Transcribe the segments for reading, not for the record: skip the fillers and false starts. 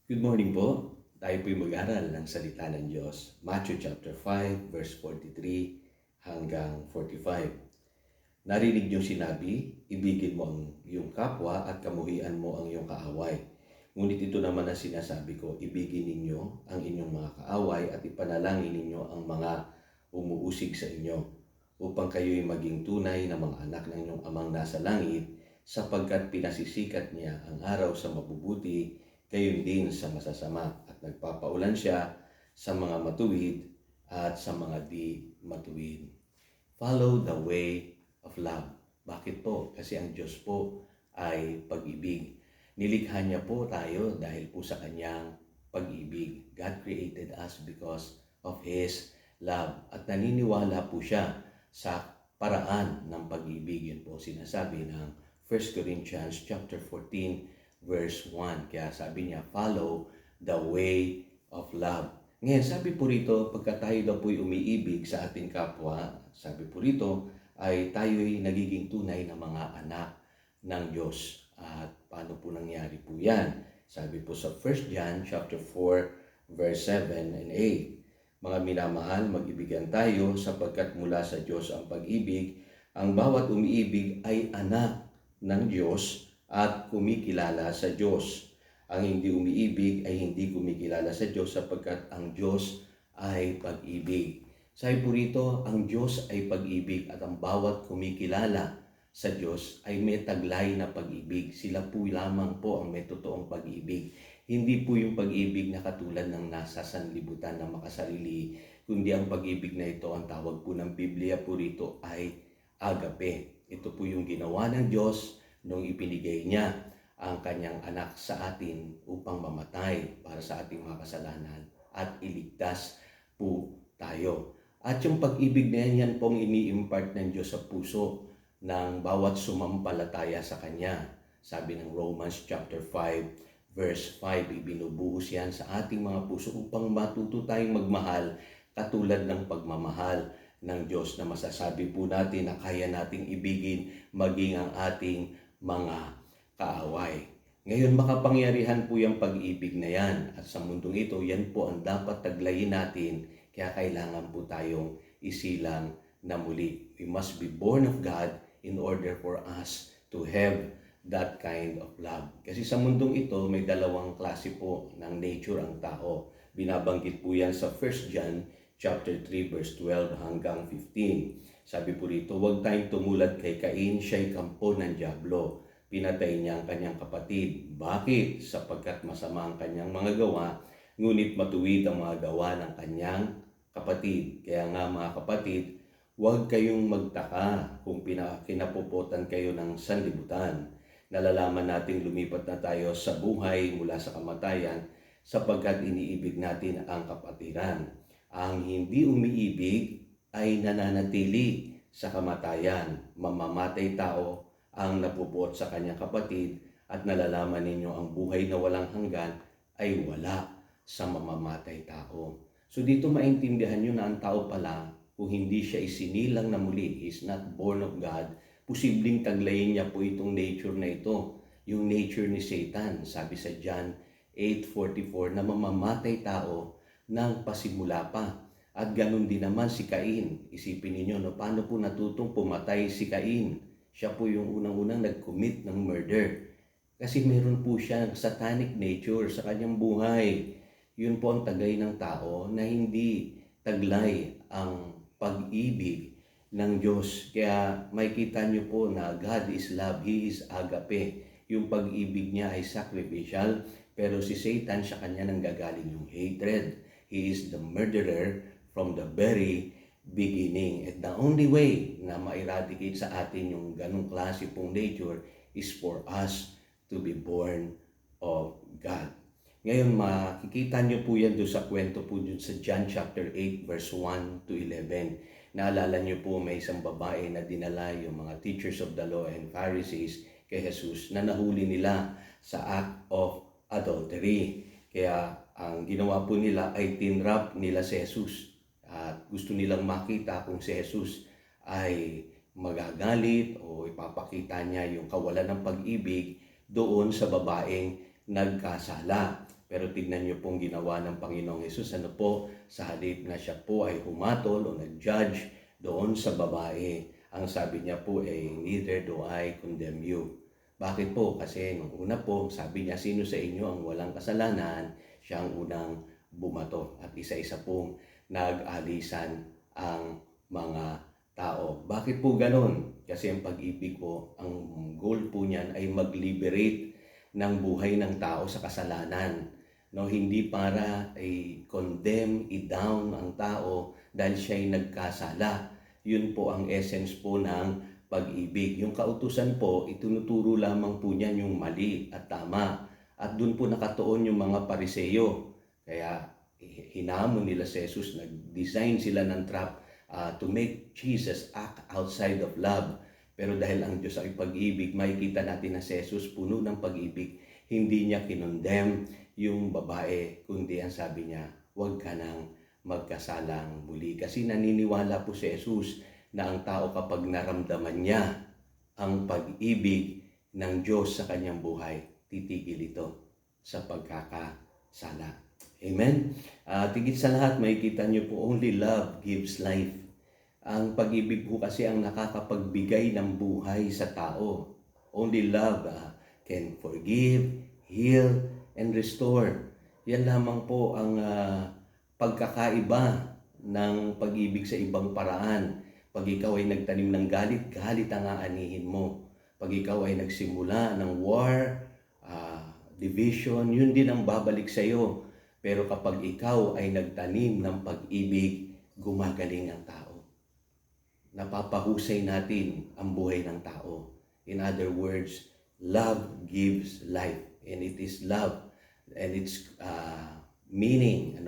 Good morning po. Tayo po'y mag-aral ng salita ng Diyos. Matthew chapter 5, verse 43 hanggang 45. Narinig niyong sinabi, ibigin mo ang iyong kapwa at kamuhian mo ang iyong kaaway. Ngunit ito naman ang sinasabi ko, ibigin ninyo ang inyong mga kaaway at ipanalangin ninyo ang mga umuusig sa inyo, upang kayo'y maging tunay na mga anak ng inyong amang nasa langit, sapagkat pinasisikat niya ang araw sa mabubuti, gayon din sa masasama, at nagpapaulan siya sa mga matuwid at sa mga di matuwid. Follow the way of love. Bakit po? Kasi ang Diyos po ay pag-ibig. Nilikha niya po tayo dahil po sa kanyang pag-ibig. God created us because of His love. At naniniwala po siya sa paraan ng pag-ibig. Yun po sinasabi ng 1 Corinthians chapter 14 verse 1. Kaya sabi niya, follow the way of love. Ngayon, sabi po rito, pagka tayo daw po'y umiibig sa ating kapwa, sabi po rito, ay tayo'y nagiging tunay na mga anak ng Diyos. At paano po nangyari po yan? Sabi po sa 1 John chapter 4, verse 7 and 8. Mga minamahal, mag-ibigan tayo sapagkat mula sa Diyos ang pag-ibig. Ang bawat umiibig ay anak ng Diyos at kumikilala sa Diyos. Ang hindi umiibig ay hindi kumikilala sa Diyos sapagkat ang Diyos ay pag-ibig. Sabi po rito, ang Diyos ay pag-ibig at ang bawat kumikilala sa Diyos ay may taglay na pag-ibig. Sila po lamang po ang may totoong pag-ibig. Hindi po yung pag-ibig na katulad ng nasa sanlibutan na makasarili, kundi ang pag-ibig na ito, ang tawag po ng Biblia po rito ay agape. Ito po yung ginawa ng Diyos nung ipinigay niya ang kanyang anak sa atin upang mamatay para sa ating mga kasalanan at iligtas po tayo. At yung pag-ibig na yan pong ini-impart ng Diyos sa puso ng bawat sumampalataya sa Kanya. Sabi ng Romans chapter 5 verse 5, ibinubuhos yan sa ating mga puso upang matuto tayong magmahal katulad ng pagmamahal ng Diyos na masasabi po natin na kaya nating ibigin maging ang ating mga kaaway. Ngayon, makapangyarihan po yung pag-ibig na yan. At sa mundong ito, yan po ang dapat taglayin natin. Kaya kailangan po tayong isilang na muli. We must be born of God in order for us to have that kind of love. Kasi sa mundong ito, may dalawang klase po ng nature ang tao. Binabanggit po yan sa 1 John chapter 3 verse 12 hanggang 15. Sabi po rito, huwag tayong tumulad kay Cain, siya'y kampo ng dyablo. Pinatay niya ang kanyang kapatid. Bakit? Sapagkat masama ang kanyang mga gawa, ngunit matuwid ang mga gawa ng kanyang kapatid. Kaya nga mga kapatid, huwag kayong magtaka kung kinapuputan kayo ng sanlibutan. Nalalaman nating lumipat na tayo sa buhay mula sa kamatayan sapagkat iniibig natin ang kapatiran. Ang hindi umiibig ay nananatili sa kamatayan. Mamamatay tao ang napupuot sa kanyang kapatid at nalalaman ninyo ang buhay na walang hanggan ay wala sa mamamatay tao. So dito maintindihan nyo na ang tao pala, kung hindi siya isinilang na muli, is not born of God, posibleng taglayin niya po itong nature na ito, yung nature ni Satan. Sabi sa John 8:44 na mamamatay tao ng pasimula pa. At ganun din naman si Cain. Isipin niyo, no, paano po natutong pumatay si Cain? Siya po yung unang-unang nag-commit ng murder. Kasi meron po siya satanic nature sa kanyang buhay. Yun po ang tagay ng tao na hindi taglay ang pag-ibig ng Diyos. Kaya makikita niyo po na God is love, He is agape. Yung pag-ibig niya ay sacrificial, pero si Satan sa kanya nanggagaling yung hatred. He is the murderer from the very beginning. At the only way na ma-eradicate sa atin yung ganong klase pong nature is for us to be born of God. Ngayon, makikita nyo po yan doon sa kwento po doon sa John chapter 8 verse 1 to 11. Naalala nyo po may isang babae na dinala yung mga teachers of the law and Pharisees kay Jesus na nahuli nila sa act of adultery. Kaya ang ginawa po nila ay tinrap nila si Jesus. At gusto nilang makita kung si Jesus ay magagalit o ipapakita niya yung kawalan ng pag-ibig doon sa babaeng nagkasala. Pero tignan niyo pong ginawa ng Panginoong Hesus. Ano po? Sa halip na siya po ay humatol o nag-judge doon sa babae. Ang sabi niya po ay, neither do I condemn you. Bakit po? Kasi nung una po, sabi niya, sino sa inyo ang walang kasalanan? Siya ang unang bumato. At isa-isa pong nag-alisan ang mga tao. Bakit po ganon? Kasi ang pag-ibig po, ang goal po niyan ay mag-liberate ng buhay ng tao sa kasalanan. No, hindi para i-condemn, i-down ang tao dahil siya ay nagkasala. Yun po ang essence po ng pag-ibig. Yung kautusan po, itinuturo lamang po niyan yung mali at tama. At dun po nakatuon yung mga pariseyo. Kaya hinamon nila si Jesus, nag-design sila ng trap to make Jesus act outside of love. Pero dahil ang Diyos ay pag-ibig, makikita natin na si Jesus puno ng pag-ibig. Hindi niya kinondemn yung babae, kundi ang sabi niya, huwag ka nang magkasalang muli. Kasi naniniwala po si Jesus na ang tao kapag naramdaman niya ang pag-ibig ng Diyos sa kanyang buhay, titigil ito sa pagkakasala. Amen? Tigit sa lahat, makikita niyo po, only love gives life. Ang pag-ibig po kasi ang nakakapagbigay ng buhay sa tao. Only love can forgive, heal, and restore. Yan lamang po ang pagkakaiba ng pag-ibig sa ibang paraan. Pag ikaw ay nagtanim ng galit, galit ang aanihin mo. Pag ikaw ay nagsimula ng war, division, yun din ang babalik sa iyo. Pero kapag ikaw ay nagtanim ng pag-ibig, gumagaling ang tao. Napapahusay natin ang buhay ng tao. In other words, love gives life. And it is love. And its meaning,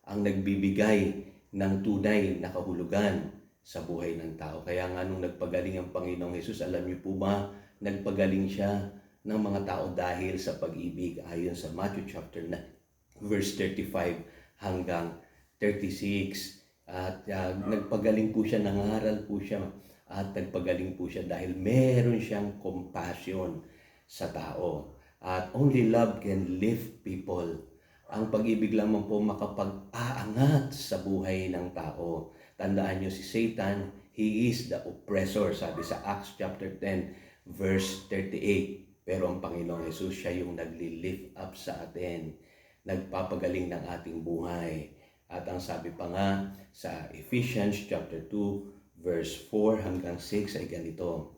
ang nagbibigay ng tunay na kahulugan sa buhay ng tao. Kaya nga nung nagpagaling ang Panginoong Hesus, alam niyo po ba, nagpagaling siya ng mga tao dahil sa pag-ibig. Ayon sa Matthew chapter 9, verse 35 hanggang 36. At nagpagaling po siya, nangaral po siya, at nagpagaling po siya dahil meron siyang compassion sa tao. At only love can lift people. Ang pag-ibig lamang po makapag-aangat sa buhay ng tao. Tandaan niyo si Satan, he is the oppressor, sabi sa Acts chapter 10, verse 38. Pero ang Panginoong Hesus, siya yung nagli-lift up sa atin, nagpapagaling ng ating buhay. At ang sabi pa nga sa Ephesians chapter 2, verse 4 hanggang 6 ay ganito.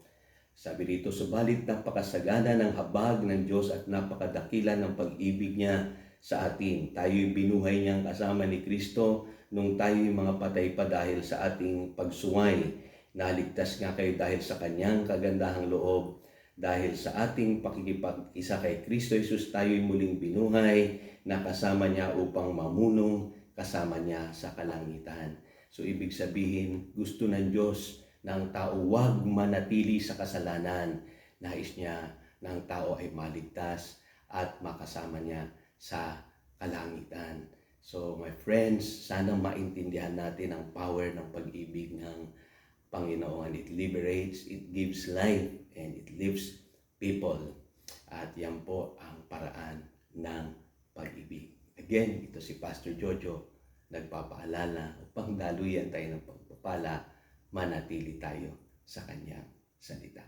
Sabi dito, subalit napakasagana ng habag ng Diyos at napakadakila ng pag-ibig niya sa atin. Tayo'y binuhay niyang kasama ni Kristo nung tayo'y mga patay pa dahil sa ating pagsuway. Naligtas nga kayo dahil sa kanyang kagandahang loob. Dahil sa ating pakikipag-isa kay Kristo Jesus, tayo'y muling binuhay na kasama niya upang mamunong kasama niya sa kalangitan. So ibig sabihin, gusto ng Diyos na ang tao huwag manatili sa kasalanan. Nais niya na ang tao ay maligtas at makasama niya sa kalangitan. So my friends, sana maintindihan natin ang power ng pag-ibig ng Panginoon. It liberates, it gives life, and it lifts people. At yan po ang paraan ng pag-ibig. Again, ito si Pastor Jojo, nagpapaalala upang daluyan tayo ng pagpapala, manatili tayo sa kanyang salita.